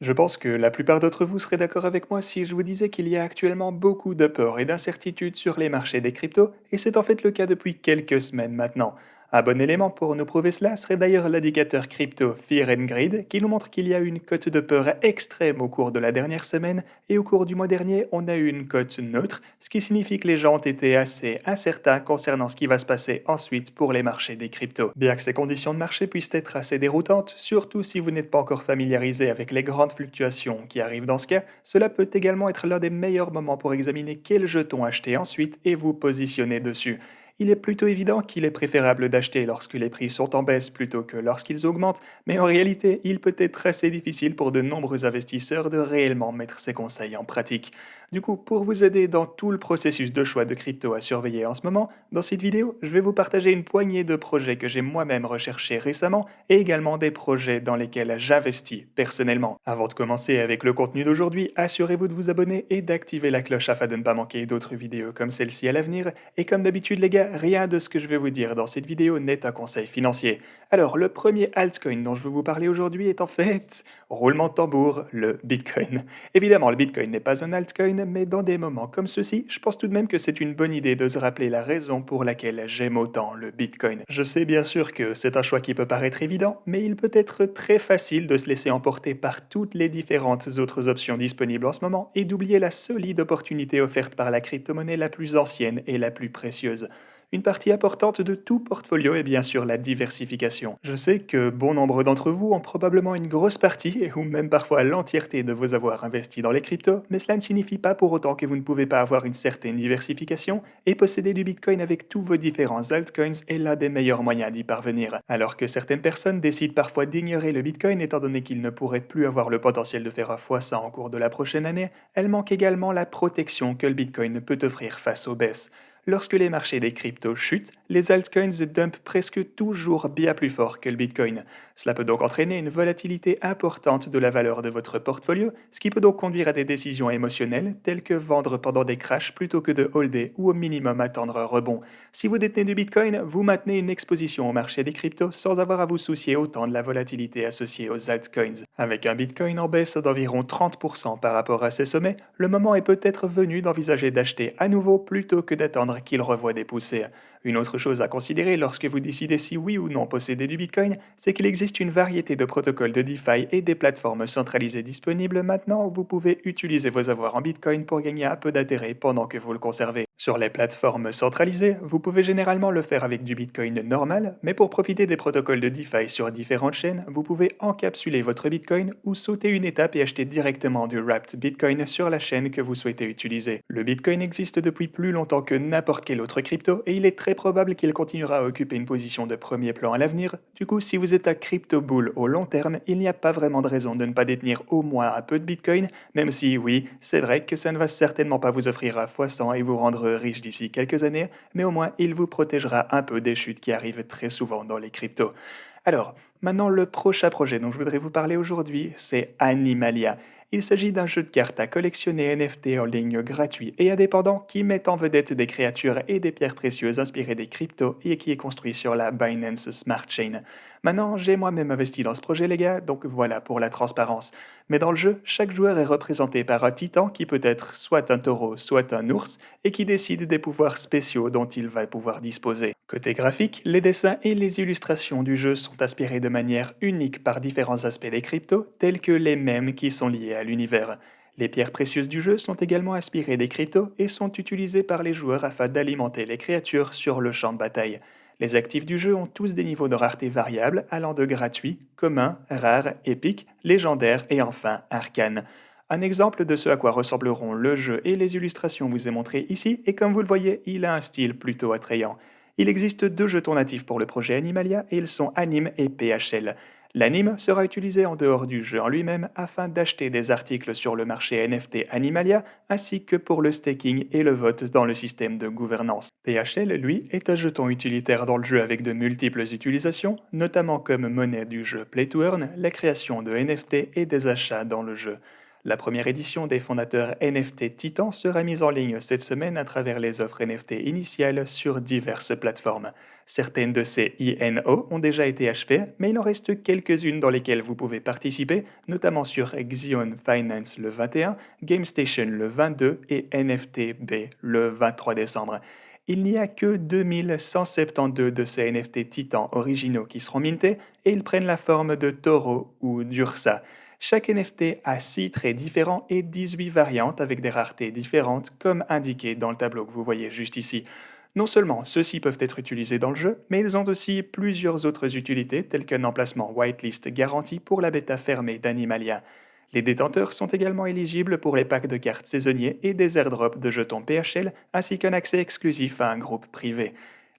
Je pense que la plupart d'entre vous seraient d'accord avec moi si je vous disais qu'il y a actuellement beaucoup de peur et d'incertitudes sur les marchés des cryptos, et c'est en fait le cas depuis quelques semaines maintenant. Un bon élément pour nous prouver cela serait d'ailleurs l'indicateur crypto Fear and Greed qui nous montre qu'il y a eu une cote de peur extrême au cours de la dernière semaine et au cours du mois dernier on a eu une cote neutre, ce qui signifie que les gens ont été assez incertains concernant ce qui va se passer ensuite pour les marchés des cryptos. Bien que ces conditions de marché puissent être assez déroutantes, surtout si vous n'êtes pas encore familiarisé avec les grandes fluctuations qui arrivent dans ce cas, cela peut également être l'un des meilleurs moments pour examiner quel jeton acheter ensuite et vous positionner dessus. Il est plutôt évident qu'il est préférable d'acheter lorsque les prix sont en baisse plutôt que lorsqu'ils augmentent, mais en réalité, il peut être assez difficile pour de nombreux investisseurs de réellement mettre ces conseils en pratique. Du coup, pour vous aider dans tout le processus de choix de crypto à surveiller en ce moment, dans cette vidéo, je vais vous partager une poignée de projets que j'ai moi-même recherchés récemment et également des projets dans lesquels j'investis personnellement. Avant de commencer avec le contenu d'aujourd'hui, assurez-vous de vous abonner et d'activer la cloche afin de ne pas manquer d'autres vidéos comme celle-ci à l'avenir. Et comme d'habitude les gars, rien de ce que je vais vous dire dans cette vidéo n'est un conseil financier. Alors, le premier altcoin dont je veux vous parler aujourd'hui est en fait, roulement de tambour, le Bitcoin. Évidemment, le Bitcoin n'est pas un altcoin, mais dans des moments comme ceux-ci, je pense tout de même que c'est une bonne idée de se rappeler la raison pour laquelle j'aime autant le Bitcoin. Je sais bien sûr que c'est un choix qui peut paraître évident, mais il peut être très facile de se laisser emporter par toutes les différentes autres options disponibles en ce moment et d'oublier la solide opportunité offerte par la crypto-monnaie la plus ancienne et la plus précieuse. Une partie importante de tout portfolio est bien sûr la diversification. Je sais que bon nombre d'entre vous ont probablement une grosse partie, ou même parfois l'entièreté de vos avoirs investis dans les cryptos, mais cela ne signifie pas pour autant que vous ne pouvez pas avoir une certaine diversification, et posséder du Bitcoin avec tous vos différents altcoins est l'un des meilleurs moyens d'y parvenir. Alors que certaines personnes décident parfois d'ignorer le Bitcoin étant donné qu'il ne pourrait plus avoir le potentiel de faire un x100 au cours de la prochaine année, elles manquent également la protection que le Bitcoin peut offrir face aux baisses. Lorsque les marchés des cryptos chutent, les altcoins dumpent presque toujours bien plus fort que le Bitcoin. Cela peut donc entraîner une volatilité importante de la valeur de votre portfolio, ce qui peut donc conduire à des décisions émotionnelles telles que vendre pendant des crashs plutôt que de holder ou au minimum attendre un rebond. Si vous détenez du Bitcoin, vous maintenez une exposition au marché des cryptos sans avoir à vous soucier autant de la volatilité associée aux altcoins. Avec un Bitcoin en baisse d'environ 30% par rapport à ses sommets, le moment est peut-être venu d'envisager d'acheter à nouveau plutôt que d'attendre qu'il revoie des poussées. Une autre chose à considérer lorsque vous décidez si oui ou non posséder du Bitcoin, c'est qu'il existe une variété de protocoles de DeFi et des plateformes centralisées disponibles maintenant où vous pouvez utiliser vos avoirs en Bitcoin pour gagner un peu d'intérêt pendant que vous le conservez. Sur les plateformes centralisées, vous pouvez généralement le faire avec du Bitcoin normal, mais pour profiter des protocoles de DeFi sur différentes chaînes, vous pouvez encapsuler votre Bitcoin ou sauter une étape et acheter directement du Wrapped Bitcoin sur la chaîne que vous souhaitez utiliser. Le Bitcoin existe depuis plus longtemps que n'importe quel autre crypto et il est très probable qu'il continuera à occuper une position de premier plan à l'avenir. Du coup, si vous êtes un crypto bull au long terme, il n'y a pas vraiment de raison de ne pas détenir au moins un peu de Bitcoin, même si oui, c'est vrai que ça ne va certainement pas vous offrir un x100 et vous rendre riche d'ici quelques années, mais au moins il vous protégera un peu des chutes qui arrivent très souvent dans les cryptos. Alors, maintenant le prochain projet dont je voudrais vous parler aujourd'hui, c'est Animalia. Il s'agit d'un jeu de cartes à collectionner NFT en ligne gratuit et indépendant qui met en vedette des créatures et des pierres précieuses inspirées des cryptos et qui est construit sur la Binance Smart Chain. Maintenant, j'ai moi-même investi dans ce projet les gars, donc voilà pour la transparence. Mais dans le jeu, chaque joueur est représenté par un titan qui peut être soit un taureau, soit un ours, et qui décide des pouvoirs spéciaux dont il va pouvoir disposer. Côté graphique, les dessins et les illustrations du jeu sont inspirés de manière unique par différents aspects des cryptos, tels que les mèmes qui sont liés à l'univers. Les pierres précieuses du jeu sont également inspirées des cryptos et sont utilisées par les joueurs afin d'alimenter les créatures sur le champ de bataille. Les actifs du jeu ont tous des niveaux de rareté variables allant de gratuit, commun, rare, épique, légendaire et enfin arcane. Un exemple de ce à quoi ressembleront le jeu et les illustrations vous est montré ici, et comme vous le voyez, il a un style plutôt attrayant. Il existe deux jetons natifs pour le projet Animalia et ils sont Anime et PHL. L'anime sera utilisé en dehors du jeu en lui-même afin d'acheter des articles sur le marché NFT Animalia ainsi que pour le staking et le vote dans le système de gouvernance. PHL, lui, est un jeton utilitaire dans le jeu avec de multiples utilisations, notamment comme monnaie du jeu Play to Earn, la création de NFT et des achats dans le jeu. La première édition des fondateurs NFT Titan sera mise en ligne cette semaine à travers les offres NFT initiales sur diverses plateformes. Certaines de ces INO ont déjà été achevées, mais il en reste quelques-unes dans lesquelles vous pouvez participer, notamment sur Xion Finance le 21, GameStation le 22 et NFTB le 23 décembre. Il n'y a que 2172 de ces NFT titans originaux qui seront mintés et ils prennent la forme de taureaux ou d'ursa. Chaque NFT a 6 traits différents et 18 variantes avec des raretés différentes comme indiqué dans le tableau que vous voyez juste ici. Non seulement ceux-ci peuvent être utilisés dans le jeu, mais ils ont aussi plusieurs autres utilités telles qu'un emplacement whitelist garanti pour la bêta fermée d'Animalia. Les détenteurs sont également éligibles pour les packs de cartes saisonniers et des airdrops de jetons PHL ainsi qu'un accès exclusif à un groupe privé.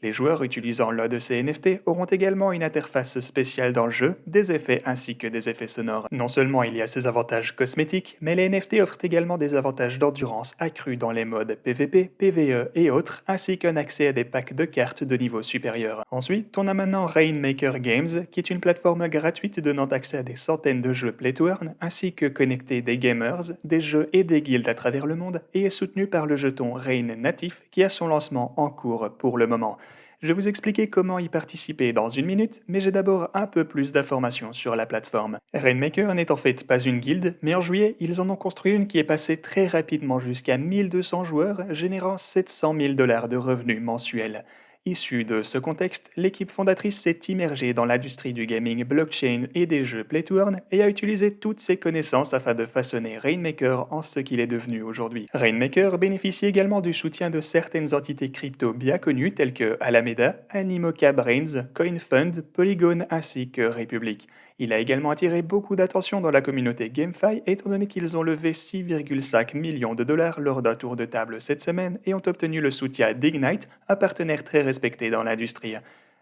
Les joueurs utilisant l'un de ces NFT auront également une interface spéciale dans le jeu, des effets ainsi que des effets sonores. Non seulement il y a ces avantages cosmétiques, mais les NFT offrent également des avantages d'endurance accrus dans les modes PvP, PvE et autres, ainsi qu'un accès à des packs de cartes de niveau supérieur. Ensuite, on a maintenant Rainmaker Games, qui est une plateforme gratuite donnant accès à des centaines de jeux Play to Earn, ainsi que connecter des gamers, des jeux et des guildes à travers le monde, et est soutenu par le jeton Rain Natif, qui a son lancement en cours pour le moment. Je vais vous expliquer comment y participer dans une minute, mais j'ai d'abord un peu plus d'informations sur la plateforme. Rainmaker n'est en fait pas une guilde, mais en juillet, ils en ont construit une qui est passée très rapidement jusqu'à 1200 joueurs, générant 700 000 dollars de revenus mensuels. Issue de ce contexte, l'équipe fondatrice s'est immergée dans l'industrie du gaming blockchain et des jeux Play to Earn et a utilisé toutes ses connaissances afin de façonner Rainmaker en ce qu'il est devenu aujourd'hui. Rainmaker bénéficie également du soutien de certaines entités crypto bien connues telles que Alameda, Animoca Brains, CoinFund, Polygon ainsi que Republic. Il a également attiré beaucoup d'attention dans la communauté GameFi étant donné qu'ils ont levé 6,5 millions de dollars lors d'un tour de table cette semaine et ont obtenu le soutien d'Ignite, un partenaire très respecté dans l'industrie.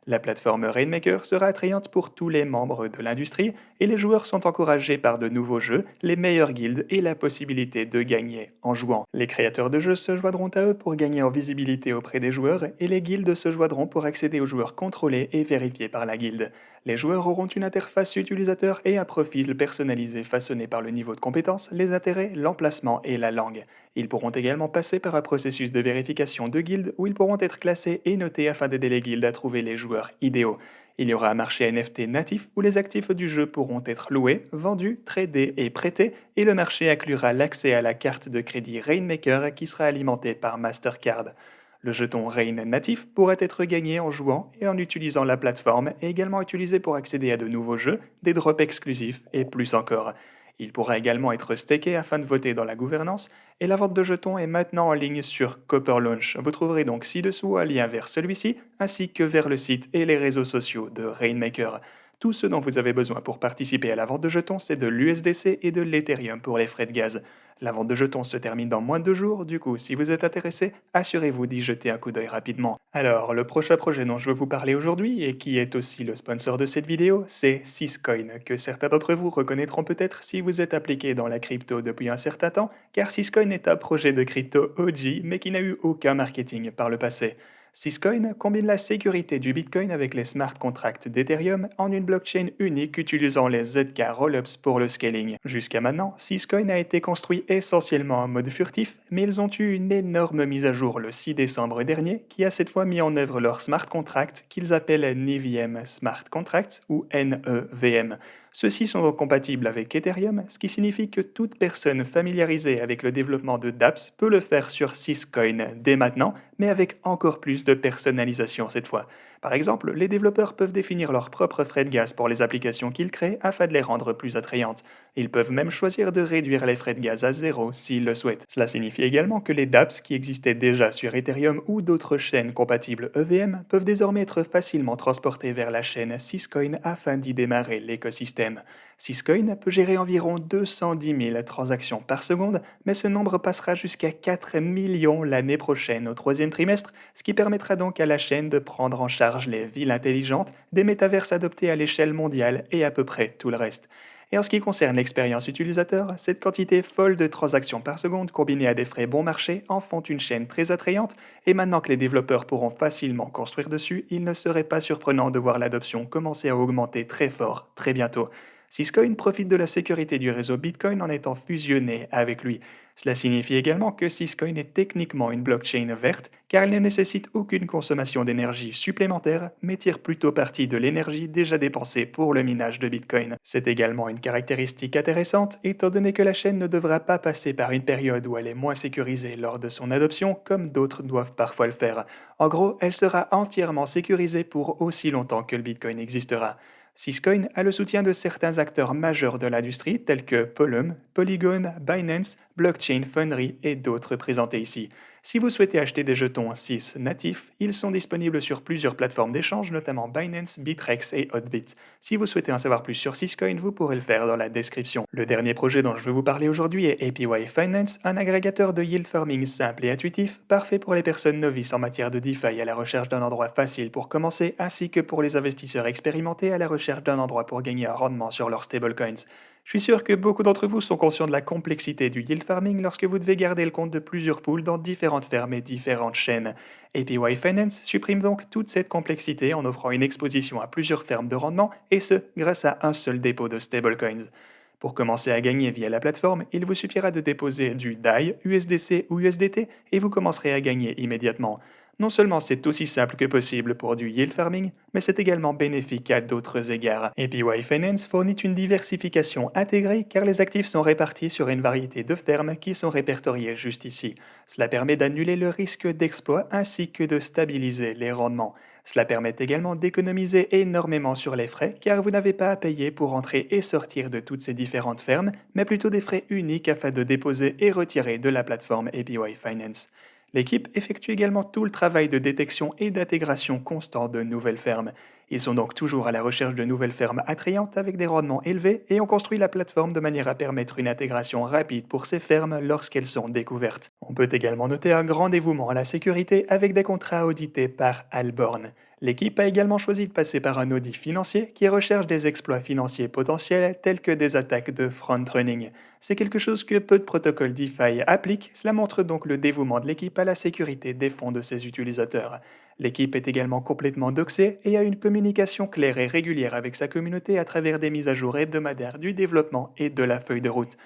La plateforme Rainmaker sera attrayante pour tous les membres de l'industrie et les joueurs sont encouragés par de nouveaux jeux, les meilleures guildes et la possibilité de gagner en jouant. Les créateurs de jeux se joindront à eux pour gagner en visibilité auprès des joueurs et les guildes se joindront pour accéder aux joueurs contrôlés et vérifiés par la guilde. Les joueurs auront une interface utilisateur et un profil personnalisé façonné par le niveau de compétence, les intérêts, l'emplacement et la langue. Ils pourront également passer par un processus de vérification de guildes où ils pourront être classés et notés afin d'aider les guildes à trouver les joueurs idéaux. Il y aura un marché NFT natif où les actifs du jeu pourront être loués, vendus, tradés et prêtés, et le marché inclura l'accès à la carte de crédit Rainmaker qui sera alimentée par Mastercard. Le jeton Rain natif pourrait être gagné en jouant et en utilisant la plateforme et également utilisé pour accéder à de nouveaux jeux, des drops exclusifs et plus encore. Il pourra également être staké afin de voter dans la gouvernance et la vente de jetons est maintenant en ligne sur Copper Launch. Vous trouverez donc ci-dessous un lien vers celui-ci ainsi que vers le site et les réseaux sociaux de Rainmaker. Tout ce dont vous avez besoin pour participer à la vente de jetons, c'est de l'USDC et de l'Ethereum pour les frais de gaz. La vente de jetons se termine dans moins de 2 jours, du coup, si vous êtes intéressé, assurez-vous d'y jeter un coup d'œil rapidement. Alors, le prochain projet dont je veux vous parler aujourd'hui, et qui est aussi le sponsor de cette vidéo, c'est Syscoin, que certains d'entre vous reconnaîtront peut-être si vous êtes appliqué dans la crypto depuis un certain temps, car Syscoin est un projet de crypto OG, mais qui n'a eu aucun marketing par le passé. Syscoin combine la sécurité du Bitcoin avec les smart contracts d'Ethereum en une blockchain unique utilisant les ZK Rollups pour le scaling. Jusqu'à maintenant, Syscoin a été construit essentiellement en mode furtif, mais ils ont eu une énorme mise à jour le 6 décembre dernier qui a cette fois mis en œuvre leur smart contract qu'ils appellent NEVM Smart Contracts ou NEVM. Ceux-ci sont donc compatibles avec Ethereum, ce qui signifie que toute personne familiarisée avec le développement de dApps peut le faire sur Syscoin dès maintenant, mais avec encore plus de personnalisation cette fois. Par exemple, les développeurs peuvent définir leurs propres frais de gaz pour les applications qu'ils créent afin de les rendre plus attrayantes. Ils peuvent même choisir de réduire les frais de gaz à zéro s'ils le souhaitent. Cela signifie également que les dApps qui existaient déjà sur Ethereum ou d'autres chaînes compatibles EVM peuvent désormais être facilement transportés vers la chaîne Syscoin afin d'y démarrer l'écosystème. Syscoin peut gérer environ 210 000 transactions par seconde, mais ce nombre passera jusqu'à 4 millions l'année prochaine au troisième trimestre, ce qui permettra donc à la chaîne de prendre en charge les villes intelligentes, des métaverses adoptés à l'échelle mondiale et à peu près tout le reste. Et en ce qui concerne l'expérience utilisateur, cette quantité folle de transactions par seconde combinée à des frais bon marché en font une chaîne très attrayante, et maintenant que les développeurs pourront facilement construire dessus, il ne serait pas surprenant de voir l'adoption commencer à augmenter très fort très bientôt. Syscoin profite de la sécurité du réseau Bitcoin en étant fusionné avec lui. Cela signifie également que Syscoin est techniquement une blockchain verte car elle ne nécessite aucune consommation d'énergie supplémentaire mais tire plutôt parti de l'énergie déjà dépensée pour le minage de Bitcoin. C'est également une caractéristique intéressante étant donné que la chaîne ne devra pas passer par une période où elle est moins sécurisée lors de son adoption comme d'autres doivent parfois le faire. En gros, elle sera entièrement sécurisée pour aussi longtemps que le Bitcoin existera. Syscoin a le soutien de certains acteurs majeurs de l'industrie tels que Polum, Polygon, Binance, Blockchain Foundry et d'autres présentés ici. Si vous souhaitez acheter des jetons Sys natifs, ils sont disponibles sur plusieurs plateformes d'échange, notamment Binance, Bitrex et Hotbit. Si vous souhaitez en savoir plus sur Syscoin, vous pourrez le faire dans la description. Le dernier projet dont je veux vous parler aujourd'hui est APY Finance, un agrégateur de yield farming simple et intuitif, parfait pour les personnes novices en matière de DeFi à la recherche d'un endroit facile pour commencer, ainsi que pour les investisseurs expérimentés à la recherche d'un endroit pour gagner un rendement sur leurs stablecoins. Je suis sûr que beaucoup d'entre vous sont conscients de la complexité du yield farming lorsque vous devez garder le compte de plusieurs pools dans différentes fermes et différentes chaînes. APY Finance supprime donc toute cette complexité en offrant une exposition à plusieurs fermes de rendement, et ce, grâce à un seul dépôt de stablecoins. Pour commencer à gagner via la plateforme, il vous suffira de déposer du DAI, USDC ou USDT et vous commencerez à gagner immédiatement. Non seulement c'est aussi simple que possible pour du yield farming, mais c'est également bénéfique à d'autres égards. APY Finance fournit une diversification intégrée car les actifs sont répartis sur une variété de fermes qui sont répertoriées juste ici. Cela permet d'annuler le risque d'exploit ainsi que de stabiliser les rendements. Cela permet également d'économiser énormément sur les frais car vous n'avez pas à payer pour entrer et sortir de toutes ces différentes fermes, mais plutôt des frais uniques afin de déposer et retirer de la plateforme APY Finance. L'équipe effectue également tout le travail de détection et d'intégration constant de nouvelles fermes. Ils sont donc toujours à la recherche de nouvelles fermes attrayantes avec des rendements élevés et ont construit la plateforme de manière à permettre une intégration rapide pour ces fermes lorsqu'elles sont découvertes. On peut également noter un grand dévouement à la sécurité avec des contrats audités par Alborn. L'équipe a également choisi de passer par un audit financier qui recherche des exploits financiers potentiels tels que des attaques de front-running. C'est quelque chose que peu de protocoles DeFi appliquent, cela montre donc le dévouement de l'équipe à la sécurité des fonds de ses utilisateurs. L'équipe est également complètement doxée et a une communication claire et régulière avec sa communauté à travers des mises à jour hebdomadaires du développement et de la feuille de route.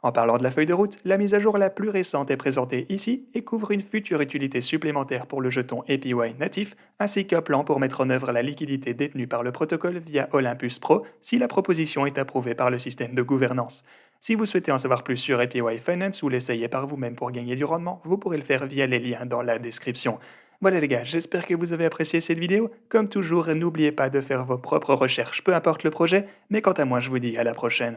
En parlant de la feuille de route, la mise à jour la plus récente est présentée ici et couvre une future utilité supplémentaire pour le jeton APY natif, ainsi qu'un plan pour mettre en œuvre la liquidité détenue par le protocole via Olympus Pro si la proposition est approuvée par le système de gouvernance. Si vous souhaitez en savoir plus sur APY Finance ou l'essayer par vous-même pour gagner du rendement, vous pourrez le faire via les liens dans la description. Voilà les gars, j'espère que vous avez apprécié cette vidéo. Comme toujours, n'oubliez pas de faire vos propres recherches, peu importe le projet, mais quant à moi, je vous dis à la prochaine.